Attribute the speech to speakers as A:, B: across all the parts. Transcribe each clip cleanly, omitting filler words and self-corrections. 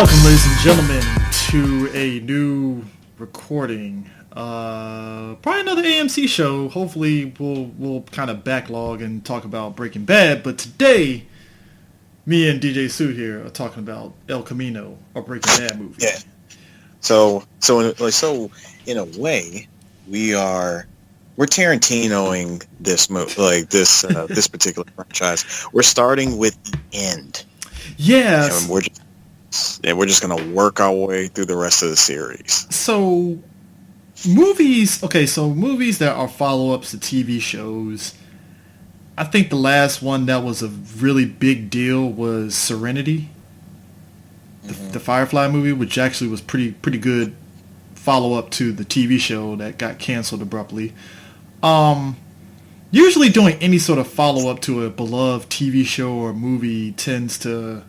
A: Welcome, ladies and gentlemen, to a new recording. Probably another AMC show. Hopefully, we'll kind of backlog and talk about Breaking Bad. But today, me and DJ Sue here are talking about El Camino, a Breaking Bad movie.
B: Yeah. So in a way, we're Tarantinoing this this particular franchise. We're starting with the end.
A: Yes.
B: And we're just gonna work our way through the rest of the series.
A: So movies that are follow-ups to TV shows. I think the last one that was a really big deal was Serenity, the Firefly movie, which actually was pretty good follow-up to the TV show that got canceled abruptly. Usually doing any sort of follow-up to a beloved TV show or movie tends to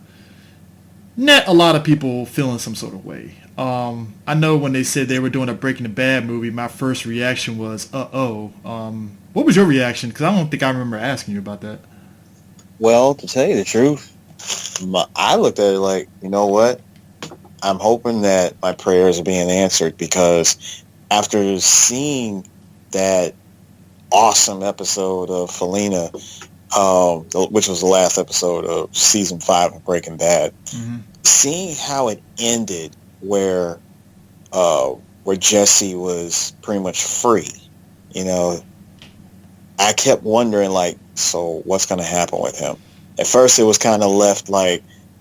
A: net a lot of people feeling some sort of way. I know when they said they were doing a Breaking Bad movie, my first reaction was, what was your reaction? Because I don't think I remember asking you about that.
B: Well, to tell you the truth, I looked at it like, you know what? I'm hoping that my prayers are being answered, because after seeing that awesome episode of Felina, which was the last episode of season 5 of Breaking Bad, seeing how it ended, where Jesse was pretty much free, I kept wondering, so what's going to happen with him? At first, it was kind of left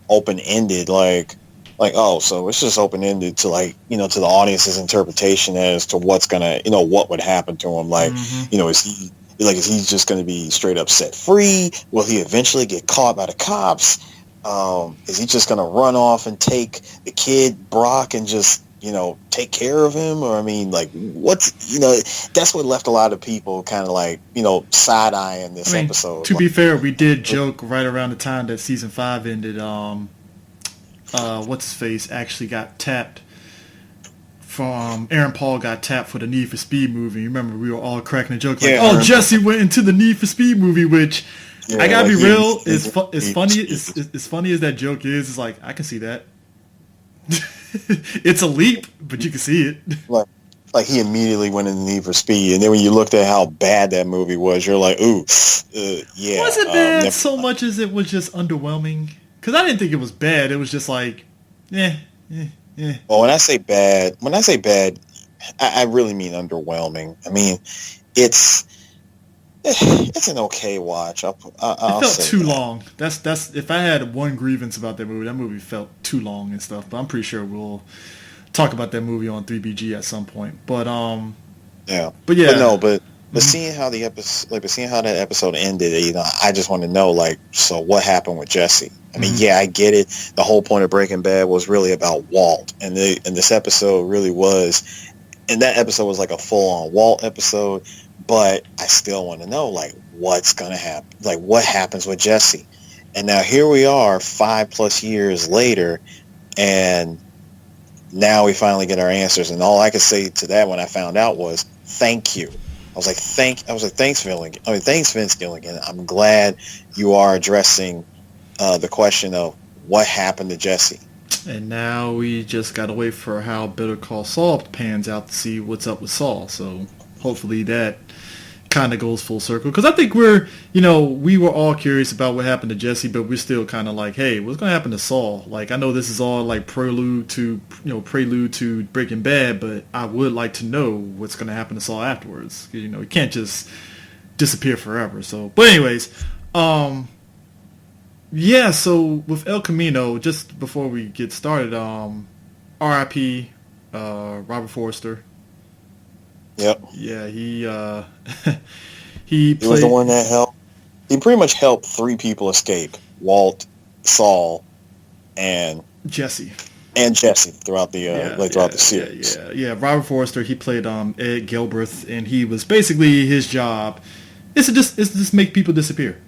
B: open-ended, so it's just open-ended to to the audience's interpretation as to what's gonna, what would happen to him. Is he just going to be straight up set free? Will he eventually get caught by the cops? Is he just going to run off and take the kid Brock and just, take care of him? Or, that's what left a lot of people kind of side-eyeing this episode.
A: To be fair, we did joke right around the time that season 5 ended, what's-his-face actually got tapped from Aaron Paul got tapped for the Need for Speed movie. You remember we were all cracking a joke Jesse went into the Need for Speed movie, which I gotta be real, as funny as that joke is, it's I can see that. It's a leap, but you can see it.
B: Like he immediately went into Need for Speed, and then when you looked at how bad that movie was, you're like, ooh, yeah.
A: Was it bad so much as it was just underwhelming? Because I didn't think it was bad. It was just yeah.
B: Well, when I say bad, I really mean underwhelming. I mean, it's an okay watch. I'll
A: it felt too
B: that.
A: long. That's if I had one grievance about that movie felt too long and stuff. But I'm pretty sure we'll talk about that movie on 3BG at some point. But
B: yeah. But seeing how the episode, seeing how that episode ended, I just want to know, so what happened with Jesse? I mean, yeah, I get it. The whole point of Breaking Bad was really about Walt, and this episode really was, and that episode was a full-on Walt episode. But I still want to know, what's gonna happen? What happens with Jesse? And now here we are, 5+ years later, and now we finally get our answers. And all I could say to that when I found out was, "Thank you." I was like, thanks, Vince Gilligan. I'm glad you are addressing the question of what happened to Jesse.
A: And now we just gotta wait for how Better Call Saul pans out to see what's up with Saul. So hopefully that kind of goes full circle. Because I think we were all curious about what happened to Jesse, but we're still kind of hey, what's gonna happen to Saul? I know this is all prelude to Breaking Bad, but I would like to know what's gonna happen to Saul afterwards. He can't just disappear forever. So, but anyways, yeah. So with El Camino, just before we get started, R.I.P. Robert Forster.
B: Yep.
A: Yeah, he
B: was the one that helped. He pretty much helped 3 people escape: Walt, Saul, and
A: Jesse.
B: Throughout the series.
A: Yeah. Robert Forster, he played Ed Gilbreth, and he was basically, his job is to just make people disappear.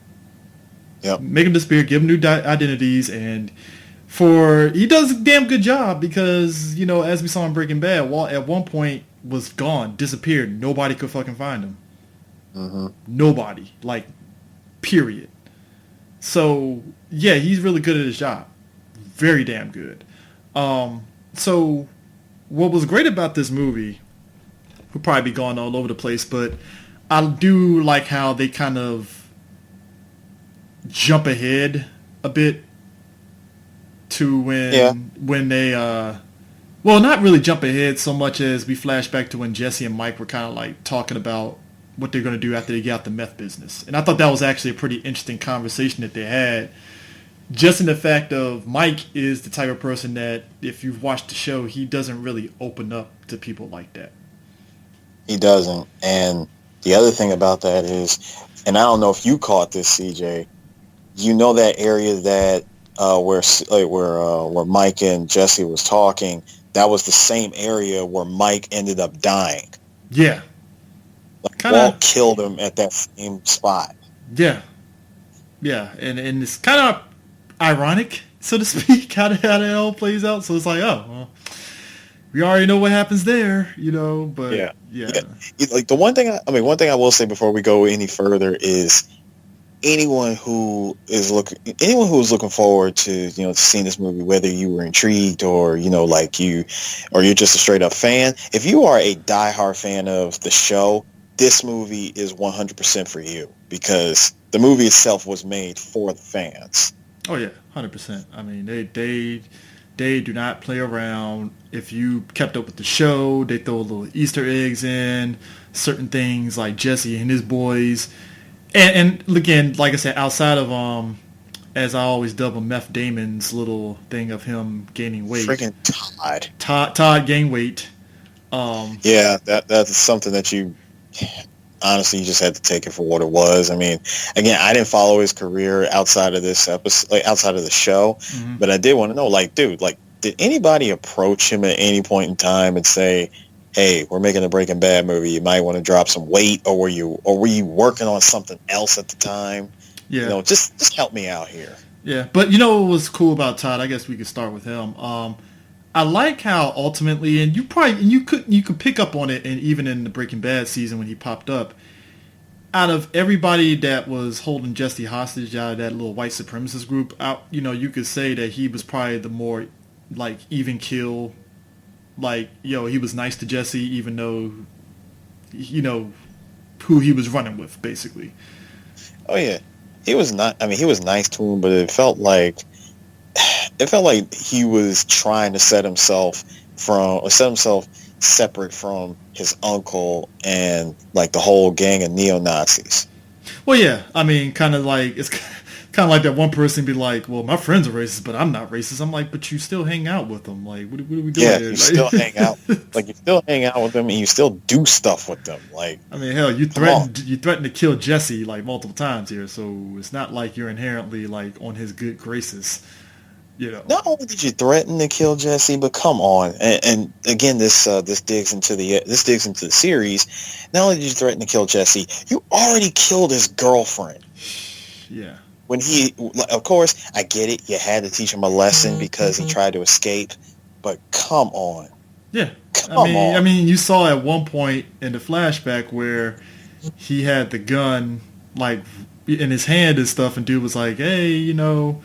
B: Yep.
A: Make them disappear, give them new identities, and he does a damn good job because, as we saw in Breaking Bad, Walt at one point was gone, disappeared. Nobody could fucking find him.
B: Mm-hmm.
A: Nobody. Period. So, yeah, he's really good at his job. Very damn good. So what was great about this movie, we'll probably be going all over the place, but I do like how they kind of jump ahead a bit to when they well, not really jump ahead so much as we flash back to when Jesse and Mike were kind of like talking about what they're going to do after they get out the meth business. And I thought that was actually a pretty interesting conversation that they had, just in the fact of Mike is the type of person that, if you've watched the show, he doesn't really open up to people like that.
B: He doesn't. And the other thing about that is, and I don't know if you caught this, CJ, you know that area that where Mike and Jesse was talking, that was the same area where Mike ended up dying.
A: Yeah.
B: Like, Walt killed him at that same spot.
A: Yeah. Yeah. And it's kind of ironic, so to speak, how that all plays out. So it's like, oh, well, we already know what happens there, you know, but yeah.
B: Like the one thing I will say before we go any further is anyone who is looking forward to, you know, seeing this movie, whether you were intrigued or, you know, or you're just a straight up fan, if you are a diehard fan of the show, this movie is 100% for you, because the movie itself was made for the fans.
A: Oh yeah, 100%. I mean, they do not play around. If you kept up with the show, they throw little Easter eggs in, certain things like Jesse and his boys. And again, like I said, outside of as I always dub him, Meth Damon's little thing of him gaining weight.
B: Freaking
A: Todd gained weight.
B: Yeah, that's something that you honestly, you just had to take it for what it was. I mean, again, I didn't follow his career outside of this episode, like outside of the show, but I did want to know, like, dude, like, did anybody approach him at any point in time and say, hey, we're making a Breaking Bad movie, you might want to drop some weight, or were you working on something else at the time?
A: Yeah.
B: You know, just help me out here.
A: Yeah, but you know what was cool about Todd? I guess we could start with him. I like how ultimately, and you could pick up on it, and even in the Breaking Bad season when he popped up, out of everybody that was holding Jesse hostage out of that little white supremacist group, you know, you could say that he was probably the more like even keel. Like, he was nice to Jesse, even though, you know, who he was running with, basically.
B: Oh yeah, he was not. I mean, he was nice to him, but it felt like he was trying to set himself separate from his uncle and like the whole gang of neo-Nazis.
A: Well, yeah, I mean, kind of like it's kind of like that one person be like, well, my friends are racist, but I'm not racist. I'm like, but you still hang out with them. Like, what are we doing
B: here?
A: You
B: still hang out. Like, you still hang out with them, and you still do stuff with them. Like,
A: I mean, hell, you threatened to kill Jesse like multiple times here, so it's not like you're inherently like on his good graces. You know.
B: Not only did you threaten to kill Jesse, but come on, and again, this digs into the series. Not only did you threaten to kill Jesse, you already killed his girlfriend.
A: Yeah.
B: When of course, I get it. You had to teach him a lesson because he tried to escape. But come on.
A: Yeah. I mean, you saw at one point in the flashback where he had the gun like in his hand and stuff, and dude was like, "Hey, you can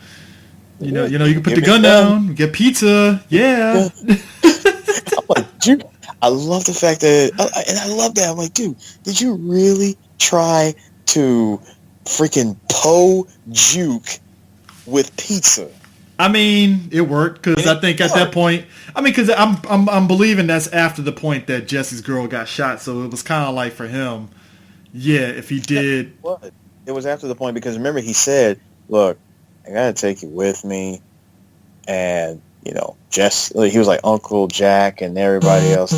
A: put the gun down, get pizza." Yeah.
B: I'm like, dude, I love the fact that, and I love that. I'm like, dude, did you really try to freaking juke with pizza?
A: I mean, it worked because I think at that point, because I'm believing that's after the point that Jesse's girl got shot, so it was kind of like for him, yeah, if he did.
B: It was after the point because remember he said, "Look, I gotta take you with me," and he was like Uncle Jack and everybody else.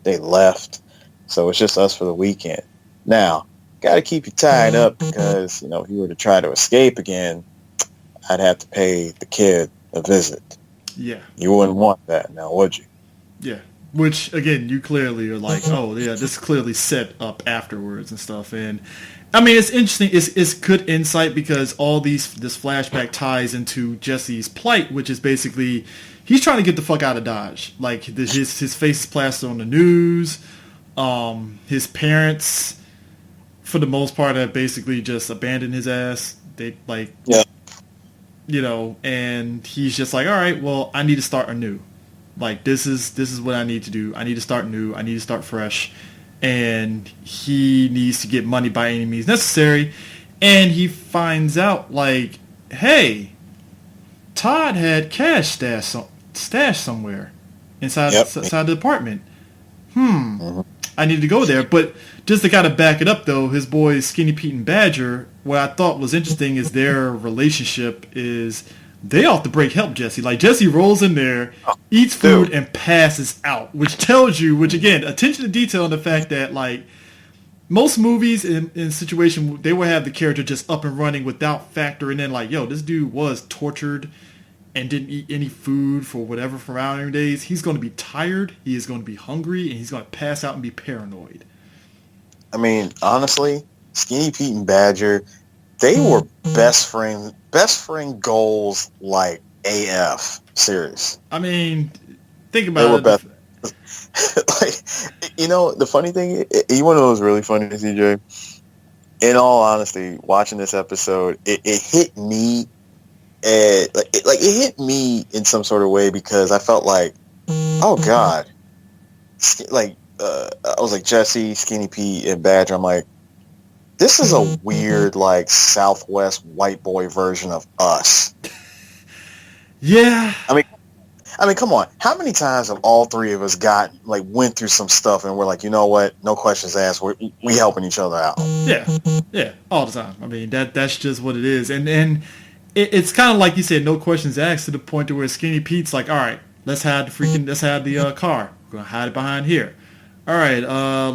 B: They left, so it's just us for the weekend now. Got to keep you tied up because, if you were to try to escape again, I'd have to pay the kid a visit.
A: Yeah. You
B: wouldn't want that now, would you?
A: Yeah. Which, again, you clearly are like, oh, yeah, this is clearly set up afterwards and stuff. And, I mean, it's interesting. It's good insight because this flashback ties into Jesse's plight, which is basically he's trying to get the fuck out of Dodge. Like, his face is plastered on the news. His parents, for the most part, have basically just abandoned his ass. They and he's just like, all right, well, I need to start anew. Like, this is what I need to do. I need to start new. I need to start fresh. And he needs to get money by any means necessary. And he finds out, like, hey, Todd had cash stashed somewhere inside the apartment. I need to go there. But just to kind of back it up, though, his boys Skinny Pete and Badger, what I thought was interesting is their relationship is they off the break help Jesse. Like, Jesse rolls in there, eats food, and passes out, which tells you, which again, attention to detail in the fact that, like, most movies in situation, they will have the character just up and running without factoring in, like, yo, this dude was tortured and didn't eat any food for whatever surrounding days. He's going to be tired, he is going to be hungry, and he's going to pass out and be paranoid.
B: I mean, honestly, Skinny Pete and Badger, they were best friend goals like AF. Serious.
A: I mean, think about it.
B: Best. Like, you know, the funny thing, you want to know what's really funny, CJ? In all honesty, watching this episode, it hit me, it hit me in some sort of way because I felt like, oh God, like I was like Jesse, Skinny Pete, and Badger. I'm like, this is a weird, like, Southwest white boy version of us.
A: Yeah.
B: I mean, come on. How many times have all three of us went through some stuff and we're like, you know what? No questions asked. We helping each other out.
A: Yeah, all the time. I mean, that's just what it is. And it's kind of like you said, no questions asked, to the point to where Skinny Pete's like, all right, let's hide the car. We're going to hide it behind here. All right,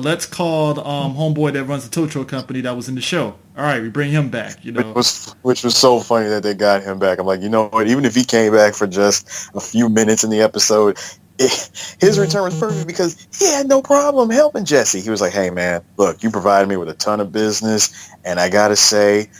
A: let's call the homeboy that runs the tow truck company that was in the show. All right, we bring him back, you know.
B: Which was so funny that they got him back. I'm like, you know what? Even if he came back for just a few minutes in the episode, his return was perfect because he had no problem helping Jesse. He was like, hey, man, look, you provided me with a ton of business, and I got to say,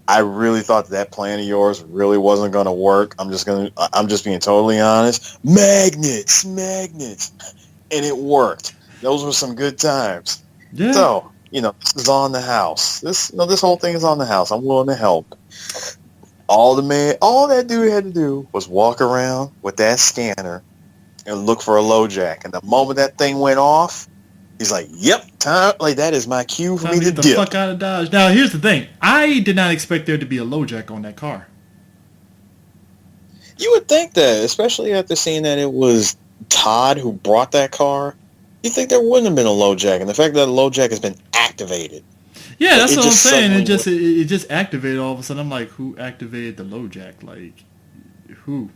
B: I really thought that plan of yours really wasn't going to work. I'm just being totally honest. Magnets. And it worked. Those were some good times.
A: Yeah.
B: So, you know, this is on the house. This whole thing is on the house. I'm willing to help. All that dude had to do was walk around with that scanner and look for a low jack. And the moment that thing went off, he's like, yep, time. Like, that is my cue for me to
A: get the fuck out of Dodge. Now, here's the thing. I did not expect there to be a low jack on that car.
B: You would think that, especially after seeing that it was Todd who brought that car. You think there wouldn't have been a low jack, and the fact that a low jack has been activated.
A: Yeah, that's what I'm saying. It just activated all of a sudden. I'm like, who activated the low jack? Like, who?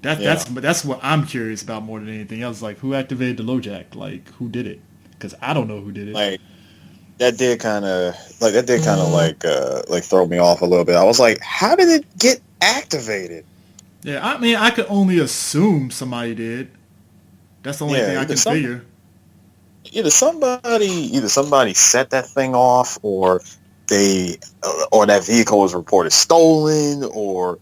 A: That's what I'm curious about more than anything else. Like, who activated the low jack? Like, who did it? Because I don't know who did it.
B: Like, that did kind of throw me off a little bit. I was like, how did it get activated?
A: Yeah, I mean, I could only assume somebody did. That's the only thing I can figure.
B: Either somebody set that thing off, or that vehicle was reported stolen, or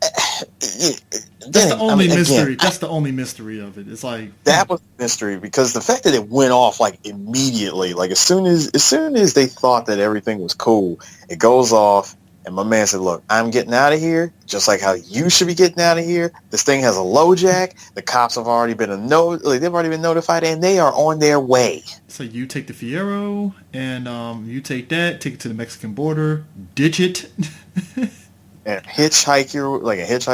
A: that's the only mystery. That's the only mystery of it. It's like
B: that was the mystery, because the fact that it went off like immediately, like as soon as they thought that everything was cool, it goes off. And my man said, look, I'm getting out of here, just like how you should be getting out of here. This thing has a low jack. The cops have already been they've already been notified, and they are on their way.
A: So you take the Fiero, and you take it to the Mexican border, ditch it.
B: And hitchhike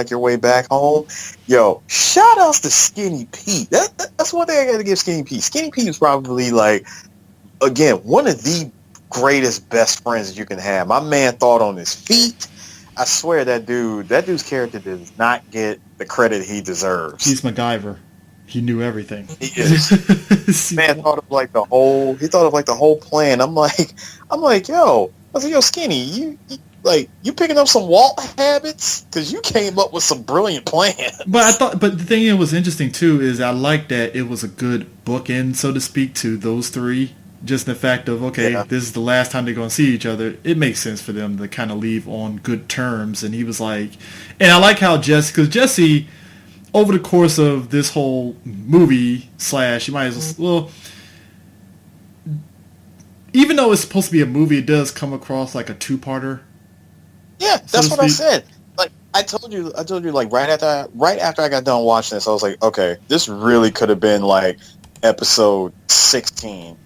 B: your way back home. Yo, shout outs to Skinny Pete. That's one thing I got to give Skinny Pete. Skinny Pete is probably, like, again, one of the greatest best friends that you can have. My man thought on his feet. I swear that dude's character does not get the credit he deserves.
A: He's MacGyver. He knew everything.
B: He is. Man thought of like the whole plan. I'm like, yo, I was like, yo, Skinny, you picking up some Walt habits? Because you came up with some brilliant plans.
A: But the thing that was interesting too is I like that it was a good bookend, so to speak, to those three. Just the fact of, this is the last time they're going to see each other. It makes sense for them to kind of leave on good terms. And he was like, and I like how Jesse, over the course of this whole movie / you might as well, even though it's supposed to be a movie, it does come across like a two-parter.
B: Yeah, that's what I said. I told you, like right after I got done watching this, I was like, okay, this really could have been like episode 16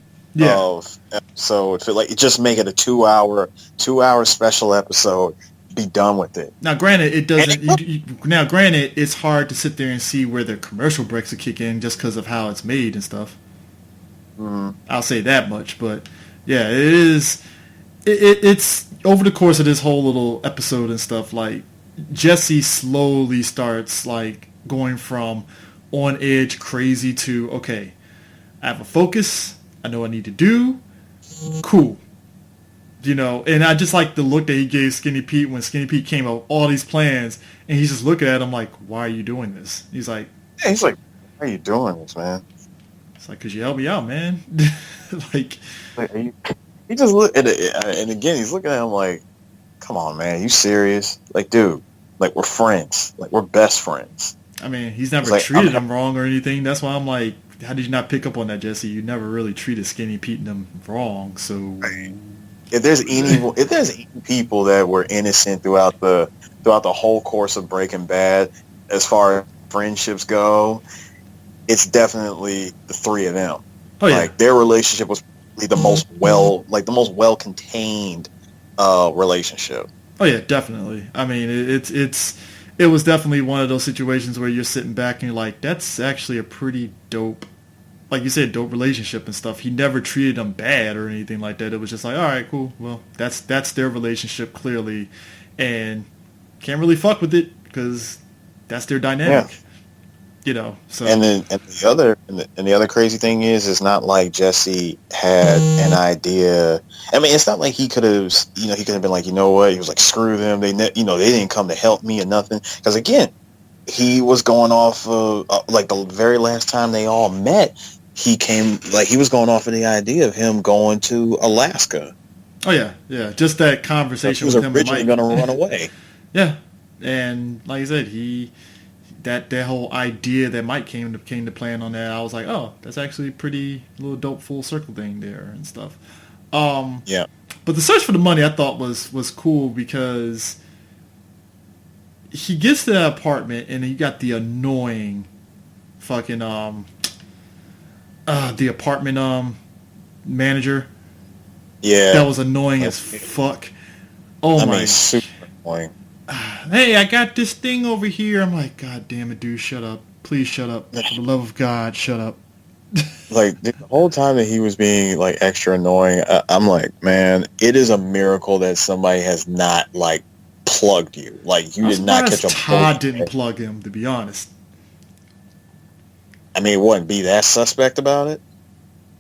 B: of episode. Like, just make it a 2 hour special episode. Be done with it.
A: Now, granted, it doesn't. Now, granted, it's hard to sit there and see where the commercial breaks will kick in just because of how it's made and stuff.
B: Mm-hmm.
A: I'll say that much, but yeah, it is. It's over the course of this whole little episode and stuff. Like, Jesse slowly starts like going from on edge, crazy to okay, I have a focus. I know what I need to do. Cool. You know, and I just like the look that he gave Skinny Pete when Skinny Pete came up with all these plans, and he's just looking at him like, "Why are you doing this?" He's like,
B: "Why are you doing this, man?"
A: It's like, "Cause you helped me out, man." like
B: he just look at it, and again, he's looking at him like, "Come on, man, you serious? Like, dude, like we're friends, like we're best friends."
A: I mean, he's never treated him wrong or anything. That's why I'm like, how did you not pick up on that, Jesse? You never really treated Skinny Pete and them wrong, so.
B: Right. If there's any people that were innocent throughout the whole course of Breaking Bad, as far as friendships go, it's definitely the three of them.
A: Oh yeah,
B: like their relationship was probably the most well contained relationship.
A: Oh yeah, definitely. I mean, it was definitely one of those situations where you're sitting back and you're like, that's actually a pretty dope. Like you said, dope relationship and stuff. He never treated them bad or anything like that. It was just like, all right, cool. Well, that's their relationship clearly, and can't really fuck with it because that's their dynamic. Yeah. You know. So
B: and the other crazy thing is, it's not like Jesse had an idea. I mean, it's not like he could have been like, you know what? He was like, screw them. They didn't come to help me or nothing. Because again, he was going off of like the very last time they all met. He was going off of the idea of him going to Alaska.
A: Oh yeah. Just that conversation with him.
B: He was originally going to run away.
A: Yeah, and like I said, that whole idea that Mike came to plan on that. I was like, oh, that's actually a pretty little dope full circle thing there and stuff.
B: Yeah.
A: But the search for the money I thought was cool because he gets to that apartment and you got the annoying fucking the apartment manager.
B: Yeah.
A: That was annoying as fuck. Oh my.
B: Super annoying.
A: Hey, I got this thing over here. I'm like, God damn it, dude, shut up. Please shut up. For the love of God, shut up.
B: Like, the whole time that he was being, like, extra annoying, I'm like, man, it is a miracle that somebody has not, like, plugged you. Like, you did not catch a
A: Todd didn't plug him, to be honest.
B: I mean, it wouldn't be that suspect about it.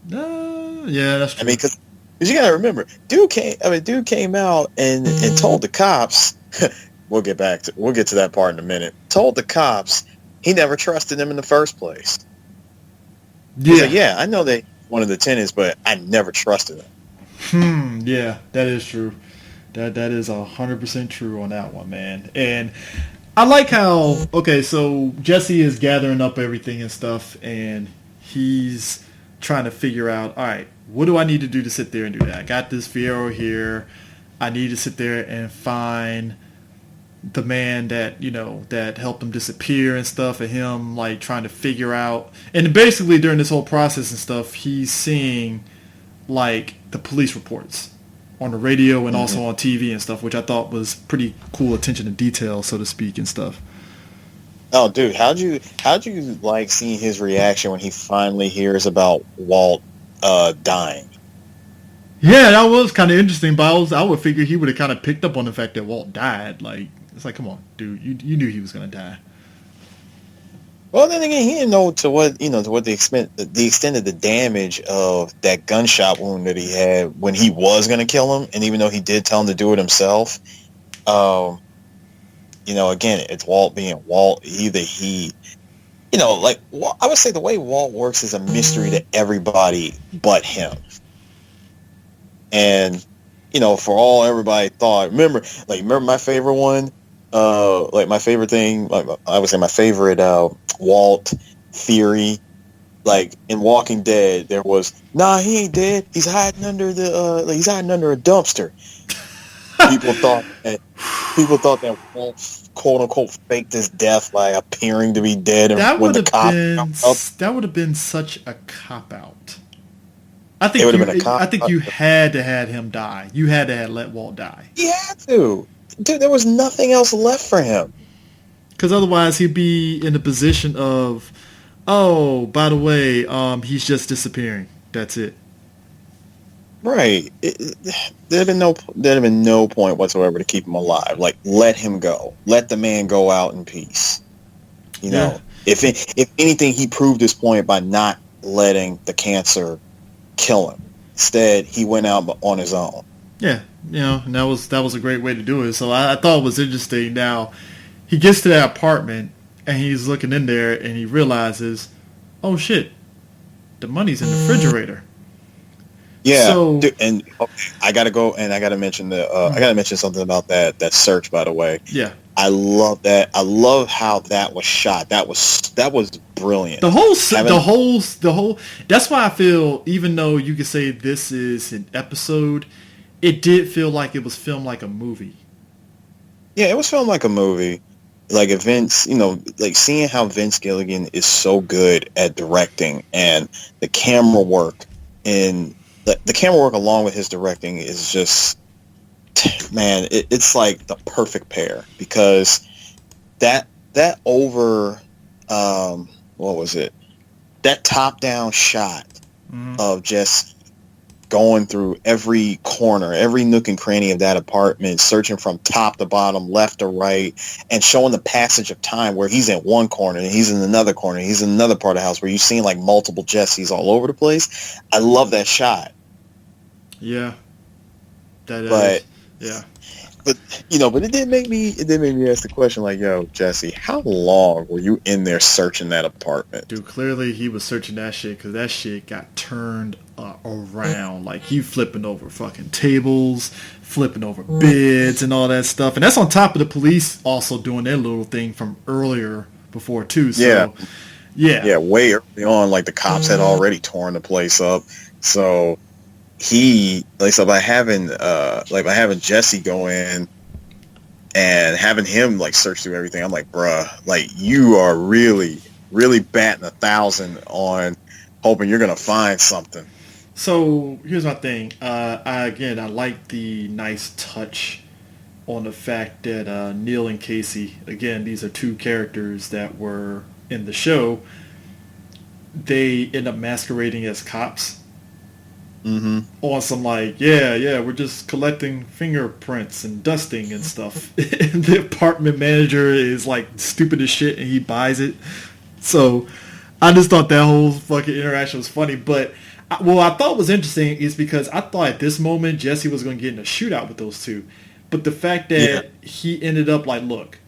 A: Yeah, that's true.
B: I mean, because you gotta remember, dude came out and told the cops. We'll get to that part in a minute. Told the cops he never trusted them in the first place.
A: Yeah,
B: like, yeah, I know they one of the tenants, but I never trusted them.
A: Yeah, that is true. That is 100% true on that one, man. And I like how so Jesse is gathering up everything and stuff, and he's trying to figure out, all right, what do I need to do to sit there and do that? I got this Fiero here. I need to sit there and find the man that, that helped him disappear and stuff, and him like trying to figure out. And basically during this whole process and stuff, he's seeing like the police reports on the radio and also on TV and stuff, which I thought was pretty cool attention to detail, so to speak, and stuff.
B: Oh, dude, how'd you like seeing his reaction when he finally hears about Walt dying?
A: Yeah, that was kind of interesting, but I would figure he would have kind of picked up on the fact that Walt died. Like, it's like, come on, dude, you knew he was gonna die.
B: Well, then again, he didn't know to what the extent of the damage of that gunshot wound that he had when he was gonna kill him, and even though he did tell him to do it himself, again, it's Walt being Walt. Either he, I would say the way Walt works is a mystery to everybody but him. And, for all everybody thought, remember my favorite one, my favorite thing, I would say my favorite Walt theory, like in Walking Dead, there was, nah, he ain't dead. He's hiding under a dumpster. People thought that people thought that Wolf, quote unquote, faked his death by appearing to be dead, and
A: That
B: when
A: would
B: the
A: have
B: cop
A: been
B: up,
A: that would have been such a cop out.
B: it would have been a cop.
A: I think you had to had him die. You had to have let Walt die.
B: He had to. Dude, there was nothing else left for him.
A: Because otherwise he'd be in a position of, oh, by the way, he's just disappearing. That's it.
B: Right. There'd have been no point whatsoever to keep him alive. Like, let him go. Let the man go out in peace. You know, if anything, he proved his point by not letting the cancer kill him. Instead, he went out on his own.
A: Yeah, and that was a great way to do it. So I thought it was interesting. Now he gets to that apartment and he's looking in there and he realizes, oh shit, the money's in the refrigerator.
B: Yeah, so, dude, and I gotta go and I gotta mention I gotta mention something about that search. By the way,
A: yeah,
B: I love that. I love how that was shot. That was brilliant.
A: The whole. That's why I feel, even though you could say this is an episode, it did feel like it was filmed like a movie.
B: Yeah, it was filmed like a movie. Like Vince, like seeing how Vince Gilligan is so good at directing, and the camera work and the camera work along with his directing is just, man, it's like the perfect pair, because that over what was it? That top-down shot of just going through every corner, every nook and cranny of that apartment, searching from top to bottom, left to right, and showing the passage of time where he's in one corner and he's in another corner, he's in another part of the house, where you've seen like multiple Jessies all over the place. I love that shot.
A: Yeah. But
B: it did make me ask the question, like, yo, Jesse, how long were you in there searching that apartment?
A: Dude, clearly he was searching that shit, because that shit got turned around. Like, he flipping over fucking tables, flipping over beds and all that stuff. And that's on top of the police also doing their little thing from earlier before too. So, yeah,
B: way early on, like the cops had already torn the place up. So by having Jesse go in and having him like search through everything, I'm like, bruh, like, you are really, really batting 1,000 on hoping you're gonna find something.
A: So here's my thing. I like the nice touch on the fact that Neil and Casey, again, these are two characters that were in the show. They end up masquerading as cops. On some like, we're just collecting fingerprints and dusting and stuff. And the apartment manager is like stupid as shit and he buys it. So I just thought that whole fucking interaction was funny. But what I thought was interesting is because I thought at this moment Jesse was going to get in a shootout with those two. But the fact that he ended up like, look,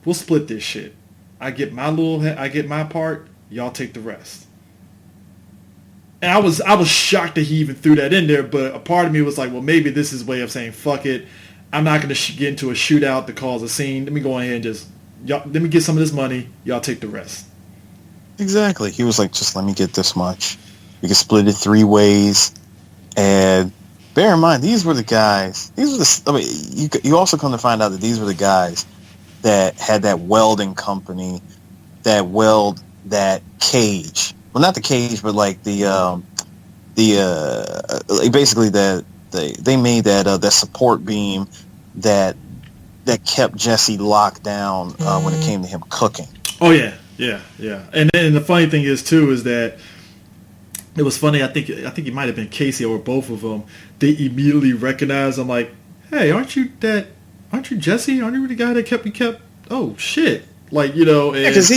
A: we'll split this shit. I get my part, y'all take the rest. And I was shocked that he even threw that in there, but a part of me was like, well, maybe this is a way of saying, fuck it. I'm not going to get into a shootout to cause a scene. Let me go ahead and let me get some of this money. Y'all take the rest.
B: Exactly. He was like, just let me get this much. We can split it 3 ways. And bear in mind, these were the guys. You also come to find out that these were the guys that had that welding company that weld that cage. Well, not the cage, but like basically they made that support beam that kept Jesse locked down when it came to him cooking.
A: Oh yeah. And then the funny thing is too is that it was funny. I think it might have been Casey or both of them. They immediately recognized. I'm like, hey, aren't you Jesse? Aren't you the guy that kept? Oh shit. Like,
B: because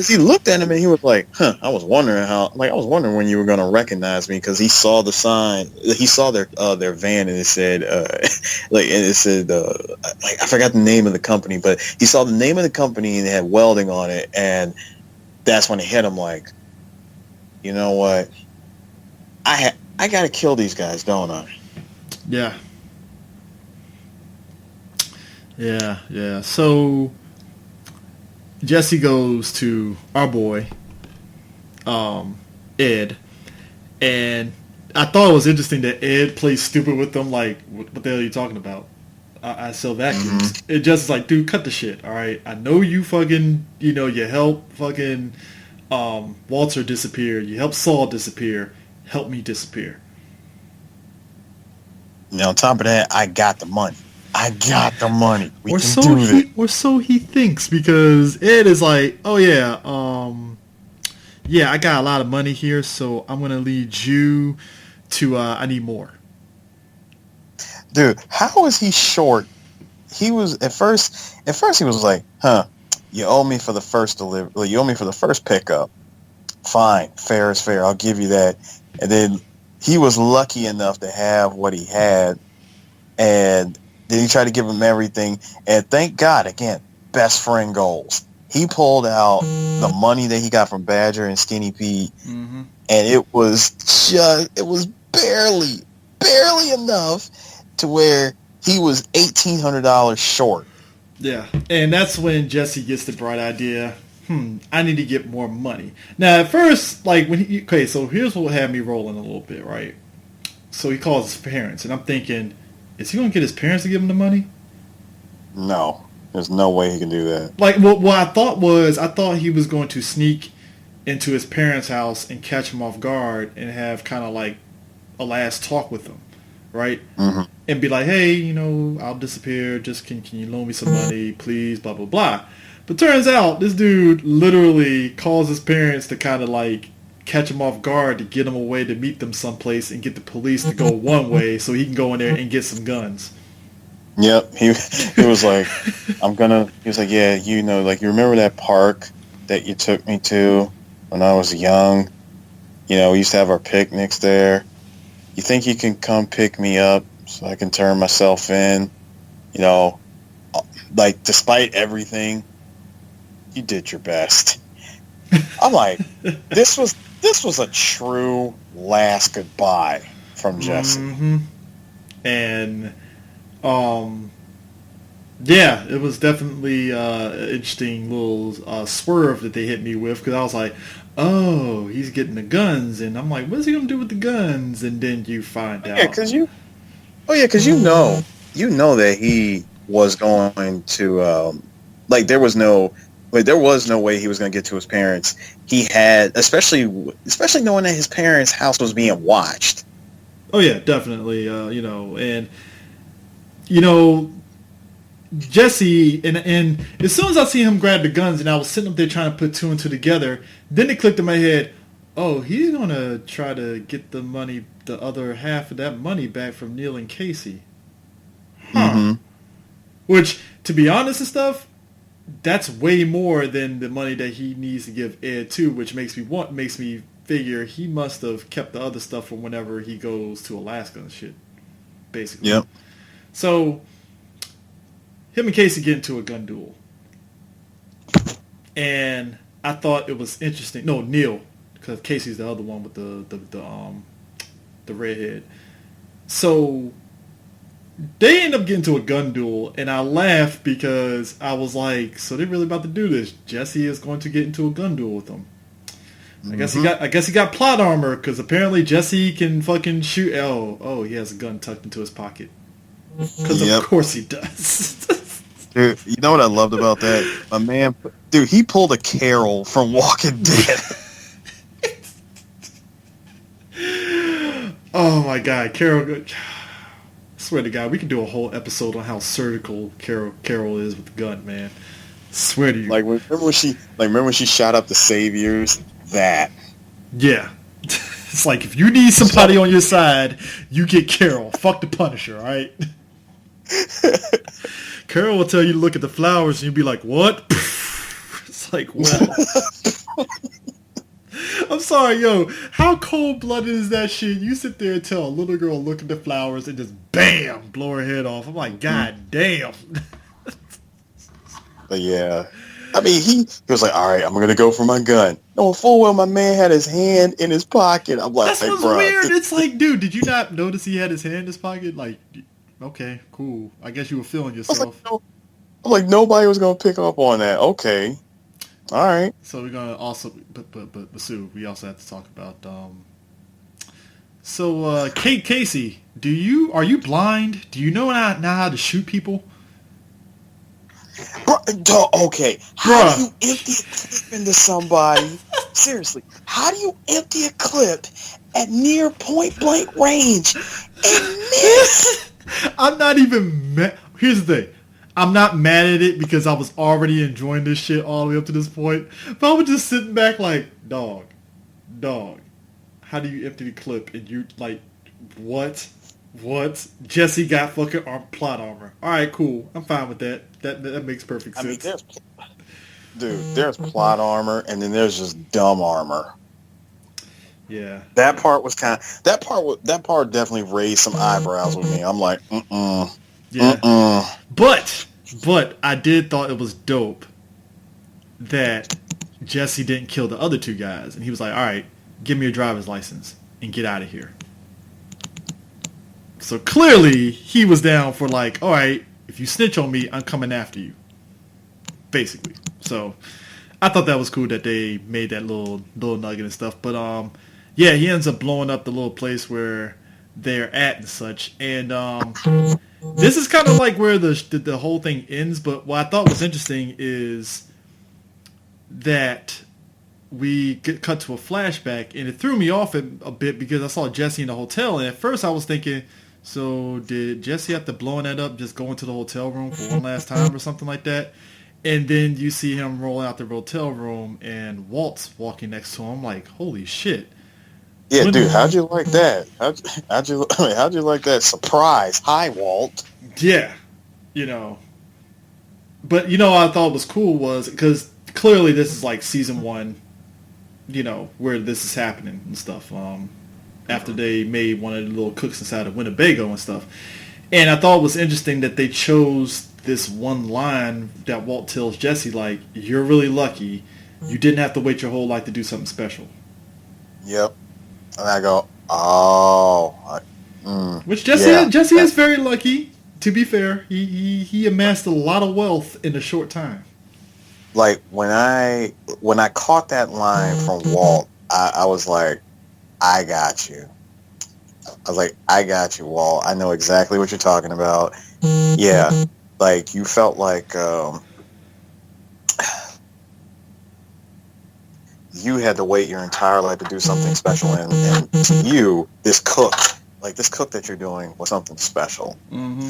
B: he looked at him and he was like, I was wondering when you were going to recognize me, because he saw the sign, he saw their van, and it said, I forgot the name of the company, but he saw the name of the company and it had welding on it, and that's when it hit him like, you know what, I got to kill these guys, don't I?
A: Yeah. So Jesse goes to our boy, Ed, and I thought it was interesting that Ed plays stupid with them, like, what the hell are you talking about? I sell vacuums. It just is like, dude, cut the shit. All right, I know you fucking, you help fucking Walter disappear. You help Saul disappear. Help me disappear.
B: Now, on top of that, I got the money. We
A: or
B: can
A: so
B: do
A: he,
B: it.
A: or so he thinks, because Ed is like, oh yeah, yeah, I got a lot of money here, so I'm gonna lead you to. I need more.
B: Dude, how was he short? He was at first. At first, he was like, "Huh, you owe me for the first delivery. You owe me for the first pickup. Fine, fair is fair. I'll give you that." And then he was lucky enough to have what he had, and then he tried to give him everything. And thank God, again, best friend goals. He pulled out the money that he got from Badger and Skinny Pete, and it was barely enough to where he was $1,800 short.
A: Yeah, and that's when Jesse gets the bright idea. I need to get more money. Now, at first, like so here's what had me rolling a little bit, right? So he calls his parents, and I'm thinking, is he gonna get his parents to give him the money?
B: No, there's no way he can do that.
A: Like, what I thought he was going to sneak into his parents' house and catch him off guard and have kind of like a last talk with them, right? And be like, hey, I'll disappear. Just can you loan me some money, please? Blah blah blah. But turns out this dude literally calls his parents to kind of like catch him off guard, to get him away, to meet them someplace and get the police to go one way so he can go in there and get some guns.
B: Yep, he was like, he was like, yeah, like, you remember that park that you took me to when I was young? We used to have our picnics there. You think you can come pick me up so I can turn myself in? Like, despite everything, you did your best. I'm like, this was a true last goodbye from Jesse.
A: And yeah, it was definitely an interesting little swerve that they hit me with, because I was like, oh, he's getting the guns, and I'm like, what's he gonna do with the guns? And then you find out.
B: Yeah, because you know that he was going to there was no way he was going to get to his parents. He had, especially knowing that his parents' house was being watched.
A: Oh yeah, definitely. And Jesse, and as soon as I see him grab the guns, and I was sitting up there trying to put two and two together, then it clicked in my head, oh, he's going to try to get the money, the other half of that money back from Neil and Casey. Which, to be honest and stuff, that's way more than the money that he needs to give Ed too, which makes me figure he must have kept the other stuff from whenever he goes to Alaska and shit, basically.
B: Yep.
A: So him and Casey get into a gun duel, and I thought it was interesting. No, Neil, because Casey's the other one with the redhead. So they end up getting to a gun duel, and I laughed because I was like, so they're really about to do this. Jesse is going to get into a gun duel with them. I guess he got plot armor, because apparently Jesse can fucking shoot. Oh, he has a gun tucked into his pocket. Because of course he does.
B: Dude, you know what I loved about that? My man, dude, he pulled a Carol from Walking Dead.
A: Oh my God, Carol! I swear to God, we can do a whole episode on how surgical Carol is with the gun, man. I swear to you.
B: Like, remember when she shot up the Saviors? That.
A: Yeah. It's like, if you need somebody on your side, you get Carol. Fuck the Punisher, all right? Carol will tell you to look at the flowers, and you'll be like, what? It's like, well. I'm sorry, yo. How cold-blooded is that shit? You sit there and tell a little girl, look at the flowers, and just bam, blow her head off. I'm like, God damn.
B: But yeah. I mean, he was like, all right, I'm going to go for my gun. No, full well, my man had his hand in his pocket. I'm like,
A: that's what's weird. It's like, dude, did you not notice he had his hand in his pocket? Like, okay, cool. I guess you were feeling yourself.
B: I'm like, nobody was going to pick up on that. Okay. All right.
A: So we're going to also, but Sue, we also have to talk about Kate Casey, are you blind? Do you know now how to shoot people?
B: Okay, how do you empty a clip into somebody? Seriously, how do you empty a clip at near point blank range and miss?
A: I'm not even mad. Here's the thing. I'm not mad at it because I was already enjoying this shit all the way up to this point. But I was just sitting back like, dog, how do you empty the clip? And you like, what? Jesse got fucking plot armor. All right, cool. I'm fine with that. That makes perfect sense.
B: I mean, there's plot armor, and then there's just dumb armor.
A: Yeah.
B: That part definitely raised some eyebrows with me. I'm like,
A: Yeah. But I did thought it was dope that Jesse didn't kill the other two guys, and he was like, all right, give me your driver's license and get out of here. So clearly he was down for like, all right, if you snitch on me, I'm coming after you. Basically. So I thought that was cool that they made that little nugget and stuff. But yeah, he ends up blowing up the little place where they're at and such. And this is kind of like where the whole thing ends. But what I thought was interesting is that we get cut to a flashback, and it threw me off a bit because I saw Jesse in the hotel, and at first I was thinking, so did Jesse have to blow that up, just go into the hotel room for one last time or something like that? And then you see him roll out the hotel room, and Walt's walking next to him, like, holy shit.
B: Yeah, dude, how'd you like that? How'd you like that surprise? Hi, Walt.
A: Yeah, But what I thought was cool was because clearly this is like season 1. Where this is happening and stuff. After they made one of the little cooks inside of Winnebago and stuff. And I thought it was interesting that they chose this one line that Walt tells Jesse, like, you're really lucky. You didn't have to wait your whole life to do something special.
B: Yep. And I go, oh.
A: Which Jesse is very lucky, to be fair. He amassed a lot of wealth in a short time.
B: Like when I caught that line from Walt, I was like, I got you. I was like, I got you, Walt. I know exactly what you're talking about. Yeah, like you felt like you had to wait your entire life to do something special, and to you, this cook that you're doing was something special.
A: Mm-hmm.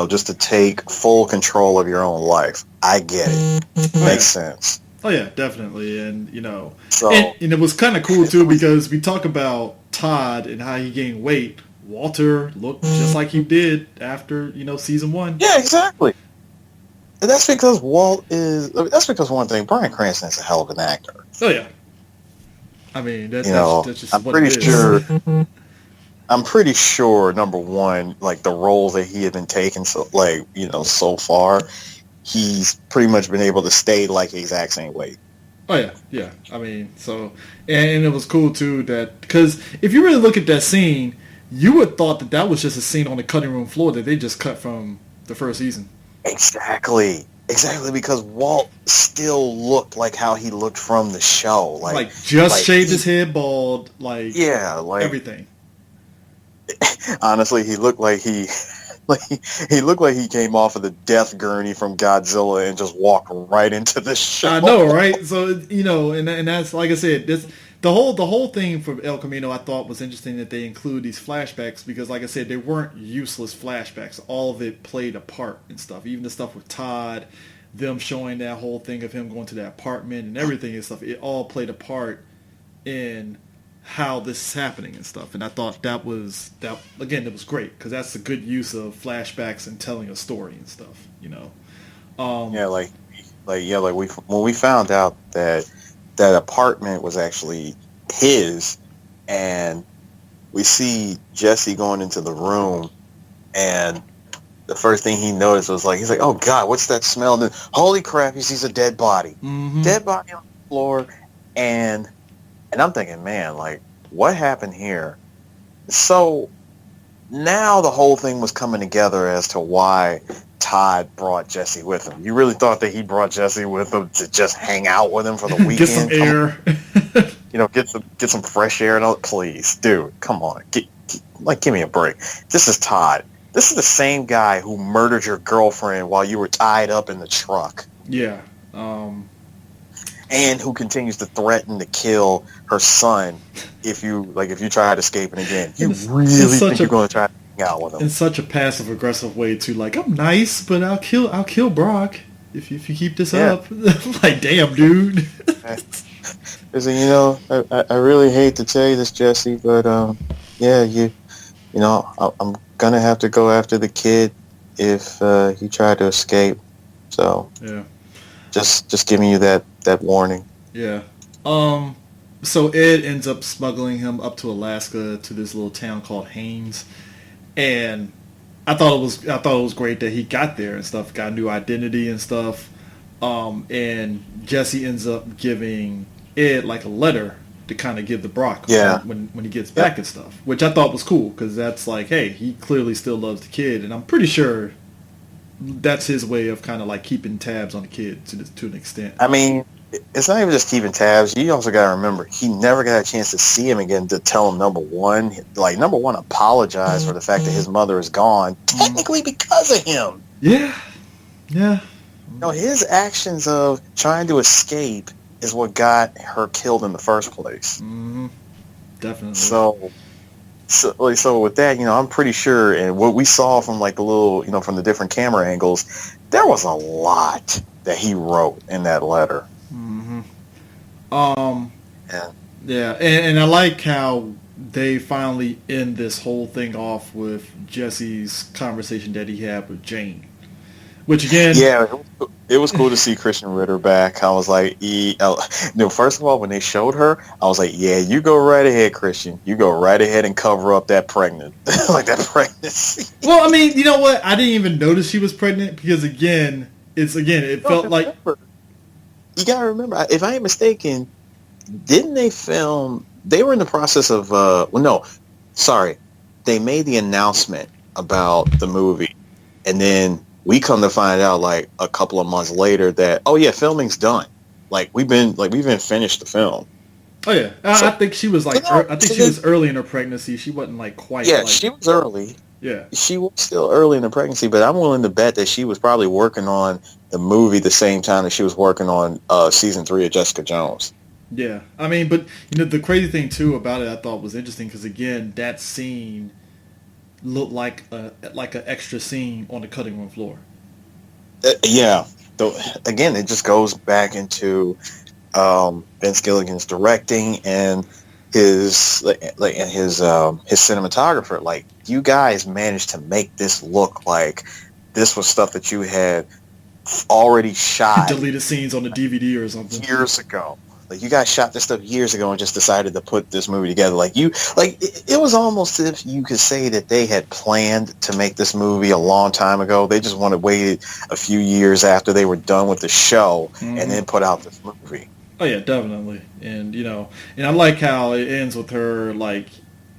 B: Just to take full control of your own life. I get it. Makes sense.
A: Oh yeah, definitely. And and it was kind of cool too because we talk about Todd and how he gained weight. Walter looked just like he did after season 1.
B: Yeah, exactly. And that's because that's because one thing, Bryan Cranston is a hell of an actor.
A: Oh yeah. I mean, that's just
B: I'm
A: what
B: pretty
A: it is.
B: sure. I'm pretty sure, number one, like the roles that he had been taking, so far, he's pretty much been able to stay like the exact same weight.
A: Oh yeah. I mean, so and it was cool too that because if you really look at that scene, you would thought that was just a scene on the cutting room floor that they just cut from the first season.
B: Exactly, because Walt still looked like how he looked from the show, like
A: shaved his head bald, everything.
B: Honestly, he looked like he came off of the death gurney from Godzilla and just walked right into the show.
A: I know, right? So and that's like I said, the whole thing for El Camino I thought was interesting that they include these flashbacks because, like I said, they weren't useless flashbacks. All of it played a part and stuff. Even the stuff with Todd, them showing that whole thing of him going to that apartment and everything and stuff. It all played a part in how this is happening and stuff, and I thought that again, it was great because that's a good use of flashbacks and telling a story and stuff,
B: when we found out that apartment was actually his, and we see Jesse going into the room, and the first thing he noticed was he's like, oh God, what's that smell? And then, holy crap, he sees a dead body, dead body on the floor, and I'm thinking, man, what happened here? So now the whole thing was coming together as to why Todd brought Jesse with him. You really thought that he brought Jesse with him to just hang out with him for the weekend?
A: Get some air.
B: get some fresh air and all. Please, dude, come on, give me a break. This is Todd. This is the same guy who murdered your girlfriend while you were tied up in the truck.
A: Yeah.
B: And who continues to threaten to kill her son if you try escaping again. You really think you're going to try to hang out with him?
A: In such a passive aggressive way too, like, I'm nice, but I'll kill Brock if you keep this up. Like, damn, dude.
B: I really hate to tell you this, Jesse, but I'm gonna have to go after the kid if you try to escape. So
A: yeah,
B: just giving you that warning.
A: Yeah. So Ed ends up smuggling him up to Alaska to this little town called Haines, and I thought it was great that he got there and stuff, got a new identity and stuff. And Jesse ends up giving Ed like a letter to kind of give to Brock when he gets back and stuff, which I thought was cool because that's like, hey, he clearly still loves the kid, and I'm pretty sure that's his way of kind of like keeping tabs on the kid to an extent.
B: I mean, it's not even just keeping tabs. You also got to remember, he never got a chance to see him again to tell him, number one, apologize for the fact that his mother is gone, technically because of him.
A: Yeah. Yeah.
B: His actions of trying to escape is what got her killed in the first place.
A: Mm-hmm. Definitely.
B: So with that, I'm pretty sure, and what we saw from like the little, from the different camera angles, there was a lot that he wrote in that letter.
A: Mm-hmm. Yeah, and I like how they finally end this whole thing off with Jesse's conversation that he had with Jane. Which again...
B: Yeah, it was cool to see Christian Ritter back. I was like, first of all, when they showed her, I was like, yeah, you go right ahead, Christian. You go right ahead and cover up that that pregnancy.
A: Well, I mean, you know what? I didn't even notice she was pregnant because, it felt like...
B: You gotta remember, if I ain't mistaken, didn't they film... They were in the process of... They made the announcement about the movie, and then... We come to find out like a couple of months later that filming's done. We've been finished the film.
A: Oh yeah, I think she was like she was early in her pregnancy. She wasn't like quite.
B: Yeah, she was early.
A: Yeah,
B: she was still early in the pregnancy, but I'm willing to bet that she was probably working on the movie the same time that she was working on season 3 of Jessica Jones.
A: Yeah, I mean, but the crazy thing too about it, I thought was interesting because again, that scene looked like an extra scene on the cutting room floor.
B: Yeah. Again, it just goes back into Vince Gilligan's directing and his cinematographer. Like, you guys managed to make this look like this was stuff that you had already shot.
A: Deleted scenes on the DVD or something.
B: Years ago. Like, you guys shot this stuff years ago and just decided to put this movie together. It was almost as if you could say that they had planned to make this movie a long time ago. They just wanted to wait a few years after they were done with the show and then put out this movie.
A: Oh yeah, definitely. And and I like how it ends with her like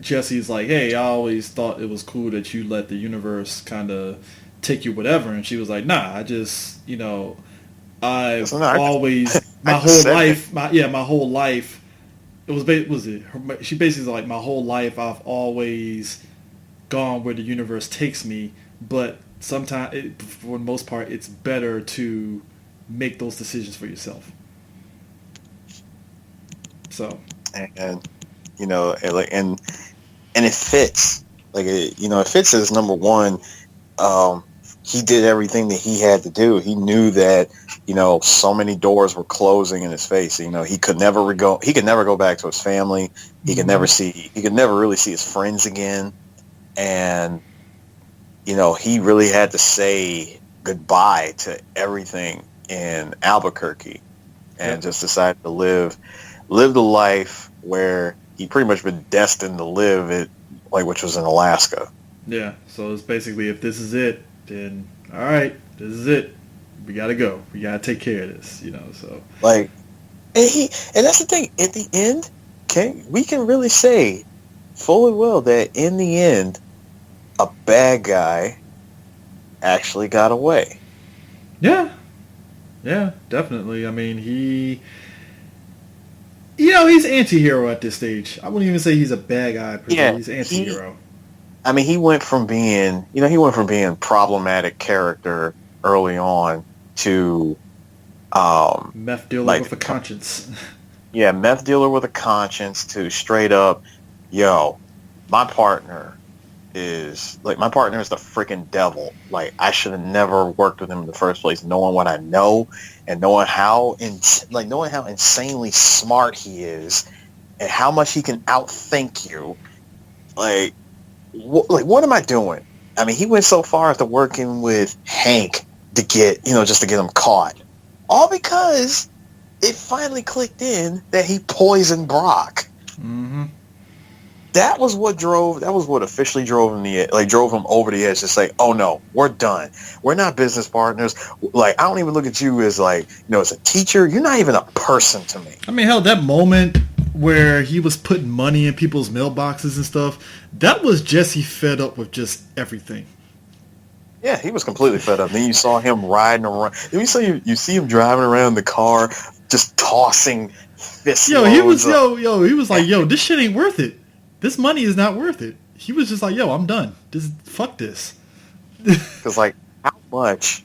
A: Jesse's like, "Hey, I always thought it was cool that you let the universe kind of take you whatever," and she was like, "Nah, I just I've always my whole life she basically like my whole life I've always gone where the universe takes me, but sometimes for the most part it's better to make those decisions for yourself." So
B: and it fits it fits as number one. He did everything that he had to do. He knew that, so many doors were closing in his face. He could never go back to his family. He could never really see his friends again. And, he really had to say goodbye to everything in Albuquerque and just decided to live the life where he pretty much been destined to live it, which was in Alaska.
A: Yeah. So it's basically, if this is it, then all right, this is it. We gotta go. We gotta take care of this, So
B: and that's the thing. At the end, we can really say full and well that in the end, a bad guy actually got away.
A: Yeah, definitely. I mean, he, he's anti-hero at this stage. I wouldn't even say he's a bad guy.
B: Yeah,
A: he's anti-hero.
B: He went from being, problematic character early on to
A: meth dealer with a conscience.
B: Yeah, meth dealer with a conscience to straight up, yo, my partner is the freaking devil. Like, I should have never worked with him in the first place, knowing what I know and knowing how insanely smart he is and how much he can outthink you. What am I doing? I mean, he went so far as to working with Hank to get, just to get him caught. All because it finally clicked in that he poisoned Brock.
A: Mm-hmm.
B: That was what officially drove him over the edge to say, oh no, we're done. We're not business partners. Like, I don't even look at you as as a teacher. You're not even a person to me.
A: I mean, hell, that moment where he was putting money in people's mailboxes and stuff, that was Jesse fed up with just everything.
B: Yeah, he was completely fed up. Then you saw him riding around. Then you see him driving around the car, just tossing fists.
A: He was like, this shit ain't worth it. This money is not worth it. He was just like, I'm done. Fuck this.
B: Because how much,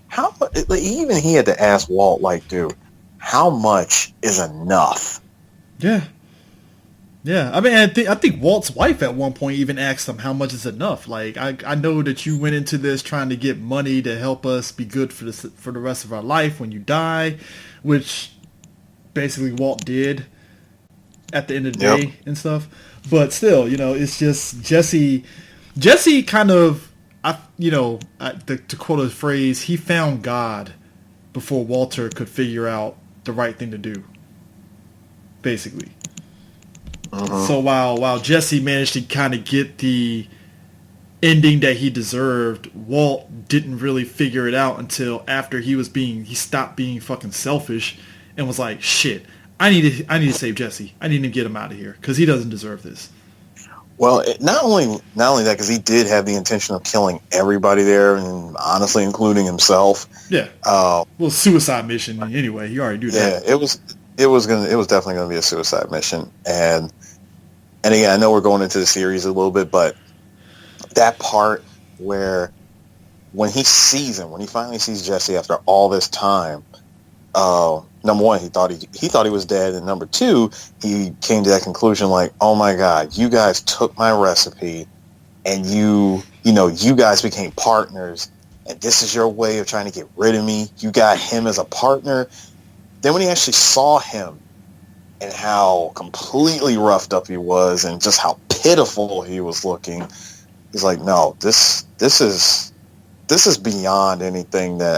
B: even he had to ask Walt, dude, how much is enough?
A: Yeah. Yeah, I mean, I think Walt's wife at one point even asked him how much is enough. Like, I know that you went into this trying to get money to help us be good for the rest of our life when you die, which basically Walt did at the end of the day and stuff. But still, it's just Jesse kind of, to quote a phrase, he found God before Walter could figure out the right thing to do, basically. Uh-huh. So while Jesse managed to kind of get the ending that he deserved, Walt didn't really figure it out until after he stopped being fucking selfish and was like, shit, I need to save Jesse. I need to get him out of here because he doesn't deserve this.
B: Well, not only that, because he did have the intention of killing everybody there, and honestly, including himself.
A: Yeah. Suicide mission anyway. You already do that.
B: Yeah, it was definitely gonna be a suicide mission, and again, I know we're going into the series a little bit, but that part where when he finally sees Jesse after all this time, number one, he thought he was dead, and number two, he came to that conclusion like, oh my God, you guys took my recipe, and you guys became partners, and this is your way of trying to get rid of me. You got him as a partner. Then when he actually saw him and how completely roughed up he was and just how pitiful he was looking, he's like, no, this is beyond anything that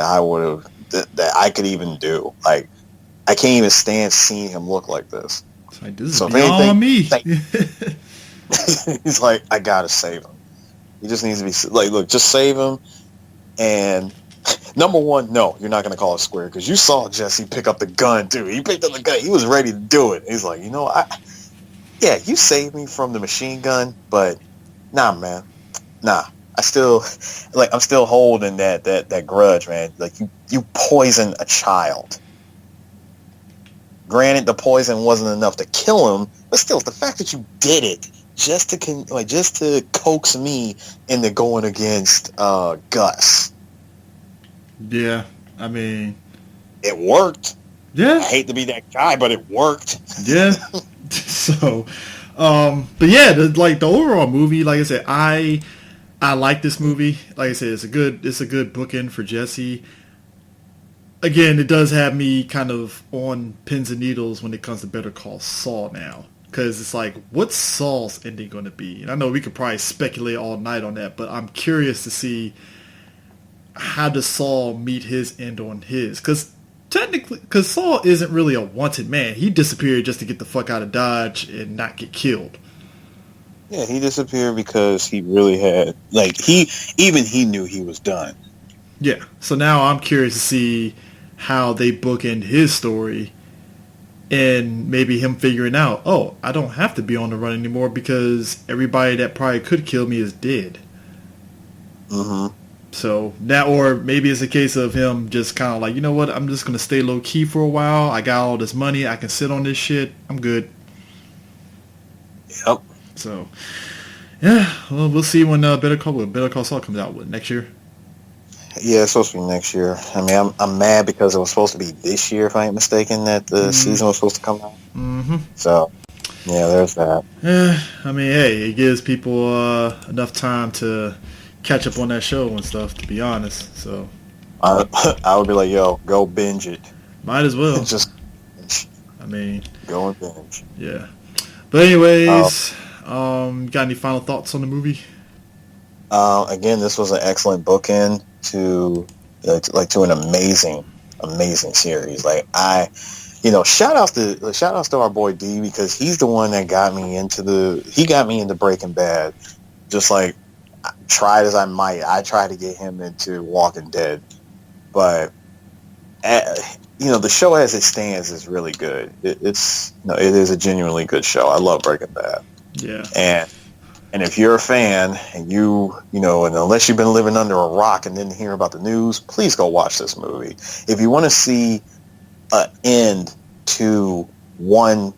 B: I could even do. Like, I can't even stand seeing him look like this.
A: This is beyond me.
B: He's like, I gotta save him. He just needs to be look, just save him. And number one, no, you're not going to call it square because you saw Jesse pick up the gun too. He picked up the gun. He was ready to do it. He's like, you saved me from the machine gun, but nah, man, nah. I'm still holding that grudge, man. Like, you poisoned a child. Granted, the poison wasn't enough to kill him, but still, the fact that you did it just to coax me into going against Gus.
A: Yeah, I mean,
B: it worked.
A: Yeah,
B: I hate to be that guy, but it worked.
A: Yeah. So, but yeah, the overall movie, like I said, I like this movie. Like I said, it's a good bookend for Jesse. Again, it does have me kind of on pins and needles when it comes to Better Call Saul now. Because it's like, what's Saul's ending going to be? And I know we could probably speculate all night on that, but I'm curious to see how does Saul meet his end on his. Because Saul isn't really a wanted man. He disappeared just to get the fuck out of Dodge and not get killed.
B: Yeah, he disappeared because he really had, he knew he was done.
A: Yeah, so now I'm curious to see how they bookend his story and maybe him figuring out, oh, I don't have to be on the run anymore because everybody that probably could kill me is dead.
B: Mm-hmm.
A: So now, or maybe it's a case of him just kind of like, you know what, I'm just going to stay low key for a while. I got all this money. I can sit on this shit. I'm good.
B: Yep.
A: So, yeah, well, we'll see when Better Call Saul comes out. What, next year?
B: Yeah, it's supposed to be next year. I mean, I'm mad because it was supposed to be this year, if I ain't mistaken, that the season was supposed to come out.
A: Mm-hmm.
B: So, yeah, there's that.
A: Yeah, I mean, hey, it gives people enough time to catch up on that show and stuff, to be honest. So
B: I would be like, yo, go binge it.
A: Might as well.
B: Just,
A: I mean,
B: go and binge.
A: Yeah. But anyways, got any final thoughts on the movie?
B: Again, this was an excellent bookend to an amazing series. Like shout outs to our boy D, because he's the one that got me into Breaking Bad. Just like, tried as I might, I tried to get him into Walking Dead, but the show as it stands is really good. It is a genuinely good show. I love Breaking Bad.
A: Yeah.
B: And if you're a fan and and unless you've been living under a rock and didn't hear about the news, please go watch this movie. If you want to see an end to one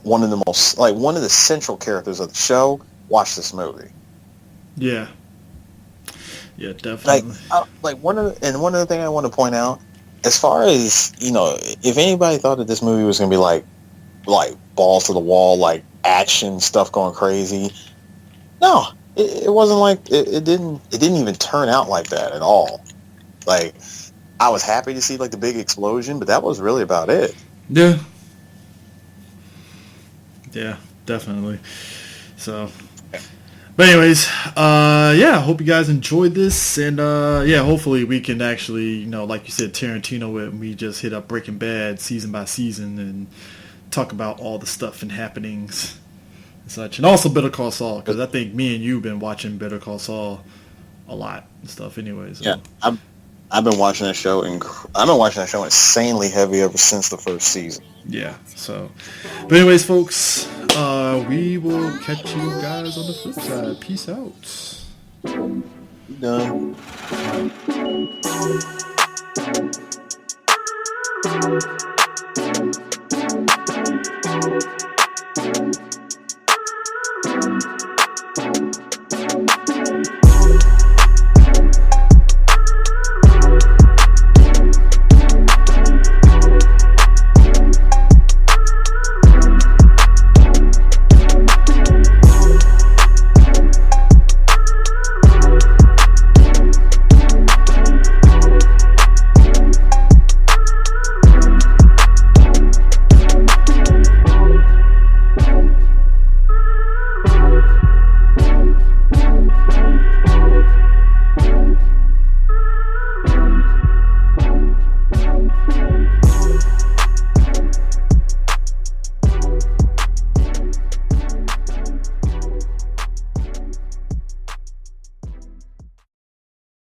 B: of the central characters of the show, watch this movie.
A: Yeah. Yeah, definitely.
B: One of the things I want to point out, as far as, if anybody thought that this movie was going to be like balls to the wall, like action stuff going crazy, no, it wasn't like it didn't even turn out like that at all. Like, I was happy to see like the big explosion, but that was really about it.
A: Yeah. Yeah, definitely. So, but anyways, I hope you guys enjoyed this, and hopefully we can actually, like you said, Tarantino it, and we just hit up Breaking Bad season by season and talk about all the stuff and happenings and such, and also Better Call Saul, because I think me and you have been watching Better Call Saul a lot and stuff. Anyways, so.
B: Yeah, I've been watching that show, insanely heavy ever since the first season.
A: Yeah. So, but anyways, folks, we will catch you guys on the flip side. Peace out.
B: Done.